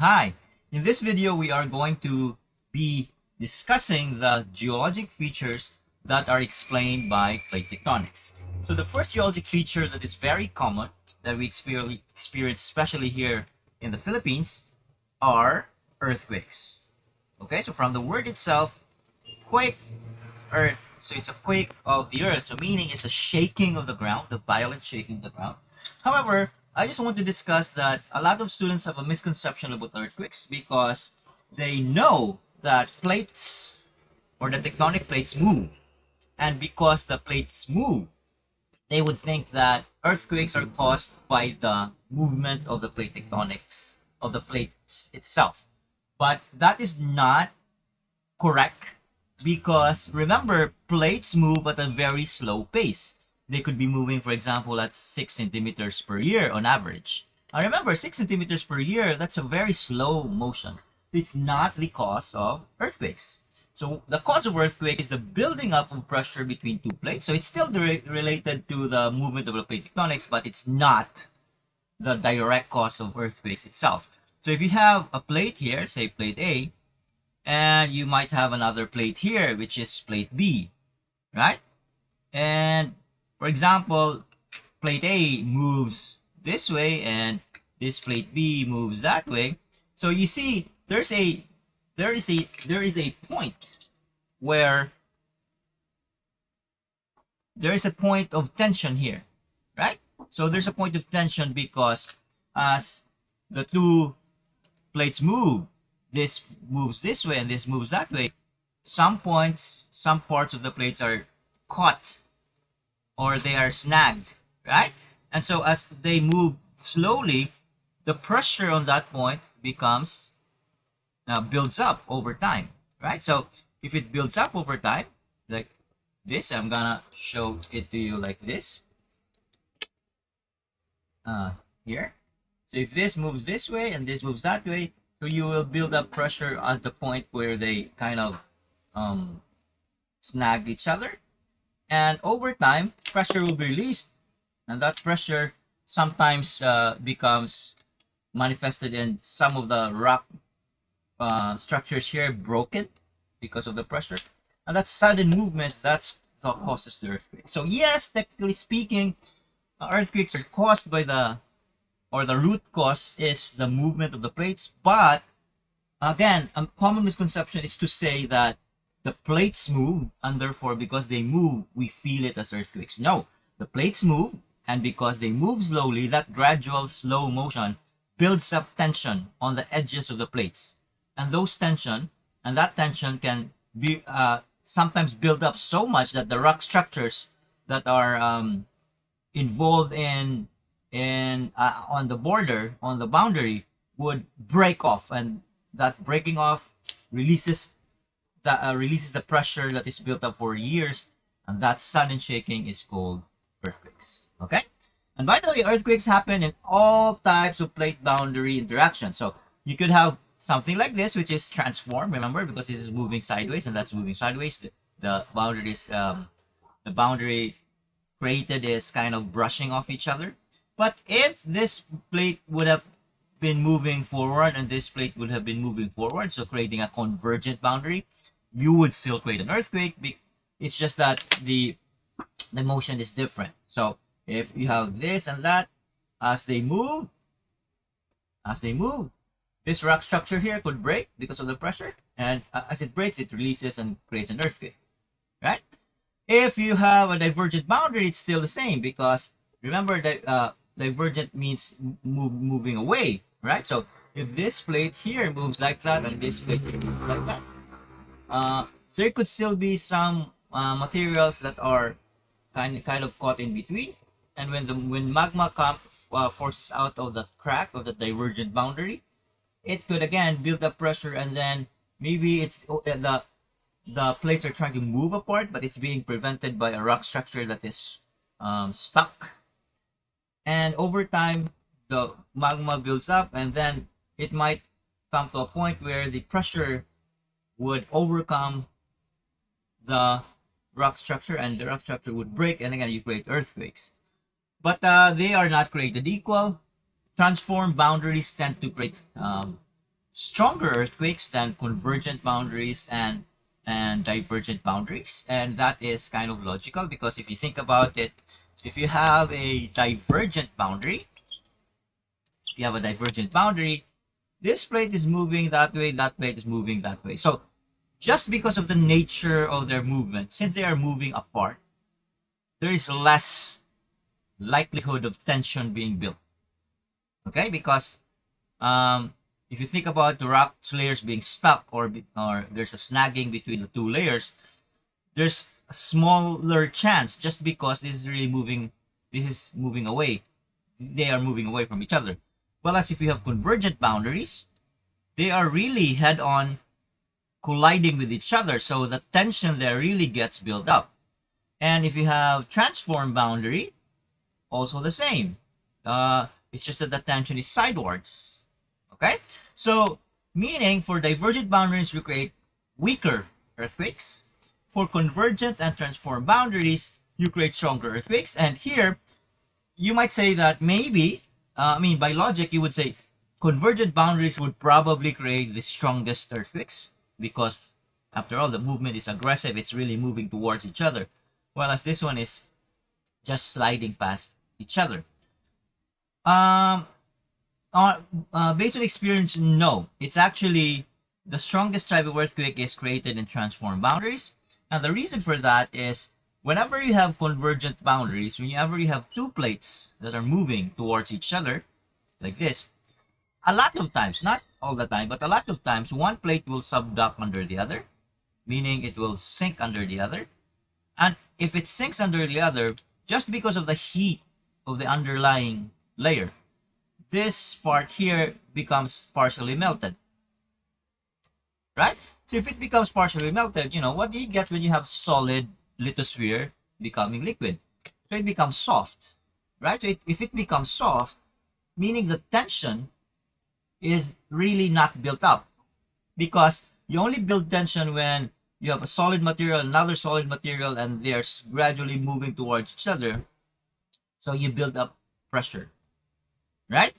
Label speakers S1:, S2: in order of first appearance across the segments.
S1: Hi, in this video we are going to be discussing the geologic features that are explained by plate tectonics. So the first geologic feature that is very common that we experience especially here in the Philippines are earthquakes. Okay, so from the word itself, quake, earth, so it's a quake of the earth, so meaning it's a shaking of the ground, the violent shaking of the ground. However, I just want to discuss that a lot of students have a misconception about earthquakes because they know that plates or the tectonic plates move, and because the plates move, they would think that earthquakes are caused by the movement of the plate tectonics of the plates itself. But that is not correct, because remember, plates move at a very slow pace. They could be moving, for example, at 6 centimeters per year on average. Now remember, 6 centimeters per year, that's a very slow motion. So it's not the cause of earthquakes. So the cause of earthquake is the building up of pressure between two plates. So it's still related to the movement of the plate tectonics, but it's not the direct cause of earthquakes itself. So if you have a plate here, say plate A, and you might have another plate here, which is plate B, right? And for example, plate A moves this way and this plate B moves that way. So you see there is a point where there is a point of tension here, right? So there's a point of tension because as the two plates move, this moves this way and this moves that way, some parts of the plates are caught or they are snagged, right? And so as they move slowly, the pressure on that point becomes builds up over time, right? So if it builds up over time, like this, I'm gonna show it to you like this, uh, here. So if this moves this way and this moves that way, so you will build up pressure at the point where they kind of um, snag each other, and over time pressure will be released, and that pressure sometimes becomes manifested in some of the rock structures here broken because of the pressure, and that sudden movement, that's what causes the earthquake. So yes, technically speaking, earthquakes are caused by the root cause is the movement of the plates, but again, a common misconception is to say that the plates move, and therefore, because they move, we feel it as earthquakes. No, the plates move, and because they move slowly, that gradual slow motion builds up tension on the edges of the plates. And that tension can be sometimes build up so much that the rock structures that are involved in on the boundary would break off, and that breaking off releases the pressure that is built up for years, and that sudden shaking is called earthquakes. Okay, and by the way, earthquakes happen in all types of plate boundary interaction. So you could have something like this, which is transform, remember, because this is moving sideways and that's moving sideways. The boundary is the boundary created is kind of brushing off each other. But if this plate would have been moving forward and this plate would have been moving forward, so creating a convergent boundary, you would still create an earthquake. It's just that the motion is different. So if you have this and that, as they move, as they move, this rock structure here could break because of the pressure, and as it breaks, it releases and creates an earthquake, right? If you have a divergent boundary, it's still the same, because remember that divergent means moving away, right? So if this plate here moves like that and this plate here moves like that, there could still be some materials that are kind of caught in between, and when magma forces out of the crack of the divergent boundary, it could again build up pressure, and then maybe the plates are trying to move apart, but it's being prevented by a rock structure that is stuck. And over time, the magma builds up, and then it might come to a point where the pressure would overcome the rock structure, and the rock structure would break, and again, you create earthquakes. But they are not created equal. Transform boundaries tend to create stronger earthquakes than convergent boundaries and divergent boundaries. And that is kind of logical, because if you think about it, if you have a divergent boundary, this plate is moving that way, that plate is moving that way. So just because of the nature of their movement, since they are moving apart, there is less likelihood of tension being built. Okay, because if you think about the rock layers being stuck, or there's a snagging between the two layers, there's a smaller chance, just because this is moving away. They are moving away from each other. Whereas if you have convergent boundaries, they are really head-on colliding with each other, so the tension there really gets built up. And if you have transform boundary, also the same. It's just that the tension is sidewards. Okay? So, meaning for divergent boundaries, we create weaker earthquakes. For convergent and transform boundaries, you create stronger earthquakes. And here, you might say that maybe, by logic, you would say convergent boundaries would probably create the strongest earthquakes, because after all, the movement is aggressive. It's really moving towards each other. Whereas this one is just sliding past each other. Um, Based on experience, no. It's actually the strongest type of earthquake is created in transform boundaries. And the reason for that is whenever you have convergent boundaries, whenever you have two plates that are moving towards each other, like this, a lot of times, not all the time, but a lot of times, one plate will subduct under the other, meaning it will sink under the other. And if it sinks under the other, just because of the heat of the underlying layer, this part here becomes partially melted, right? So if it becomes partially melted, what do you get when you have solid lithosphere becoming liquid? So it becomes soft, right? So if it becomes soft, meaning the tension is really not built up, because you only build tension when you have a solid material, another solid material, and they're gradually moving towards each other. So you build up pressure, right?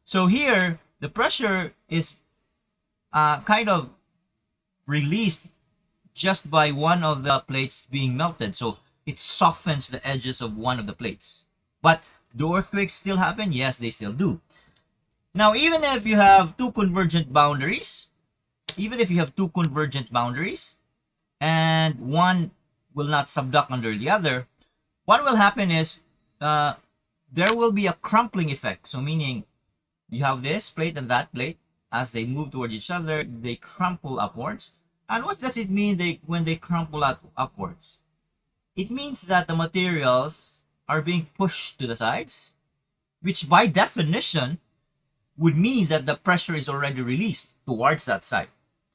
S1: So here, the pressure is kind of released just by one of the plates being melted. So it softens the edges of one of the plates. But do earthquakes still happen? Yes, they still do. Now, even if you have two convergent boundaries, and one will not subduct under the other, what will happen is there will be a crumpling effect. So meaning you have this plate and that plate, as they move toward each other, they crumple upwards. And what does it mean when they crumple upwards? It means that the materials are being pushed to the sides, which by definition would mean that the pressure is already released towards that side.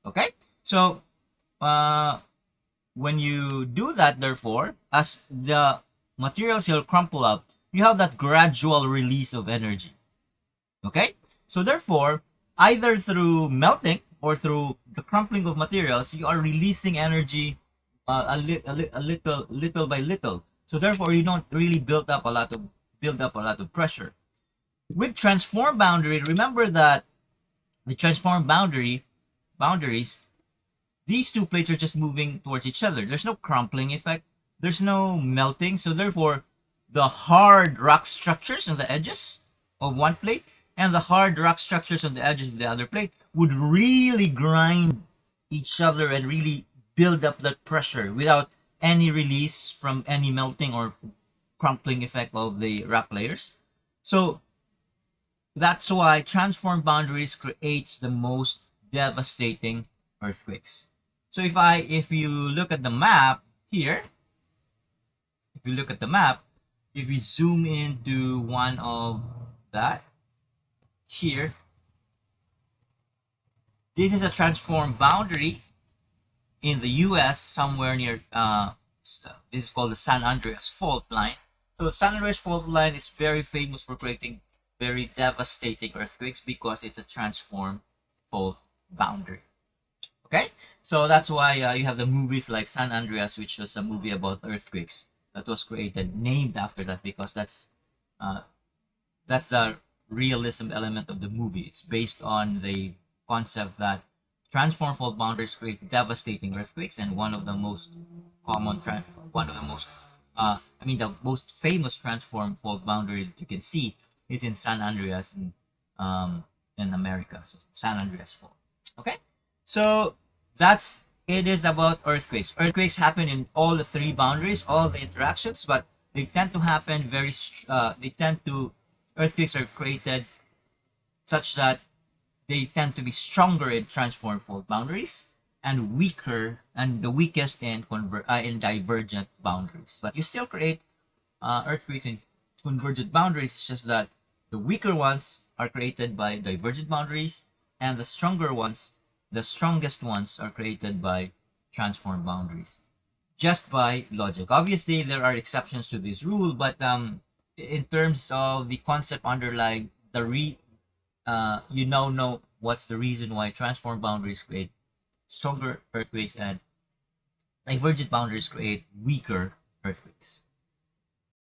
S1: Okay? So, when you do that, therefore, as the materials will crumple up, you have that gradual release of energy. Okay? So therefore, either through melting or through the crumpling of materials, you are releasing energy little by little. So therefore, you don't really build up a lot of pressure. With transform boundary, remember that the transform boundaries, these two plates are just moving towards each other. There's no crumpling effect. There's no melting. So therefore, the hard rock structures on the edges of one plate and the hard rock structures on the edges of the other plate would really grind each other and really build up that pressure without any release from any melting or crumpling effect of the rock layers. So that's why transform boundaries creates the most devastating earthquakes. So if you look at the map here, if we zoom into one of that here, this is a transform boundary in the US somewhere near this is called the San Andreas fault line. So the San Andreas fault line is very famous for creating very devastating earthquakes because it's a transform fault boundary. Okay, so that's why you have the movies like San Andreas, which was a movie about earthquakes that was named after that, because that's the realism element of the movie. It's based on the concept that transform fault boundaries create devastating earthquakes, and one of the most common, one of the most, the most famous transform fault boundary that you can see is in San Andreas in America. So San Andreas Fault. Okay, so that's it is about earthquakes. Earthquakes happen in all the three boundaries, all the interactions, but they tend to happen earthquakes are created such that they tend to be stronger in transform fault boundaries and weaker and the weakest in divergent boundaries. But you still create earthquakes in convergent boundaries. It's just that the weaker ones are created by divergent boundaries, and the strongest ones, are created by transform boundaries. Just by logic. Obviously, there are exceptions to this rule, but in terms of the concept underlying you now know what's the reason why transform boundaries create stronger earthquakes and divergent boundaries create weaker earthquakes.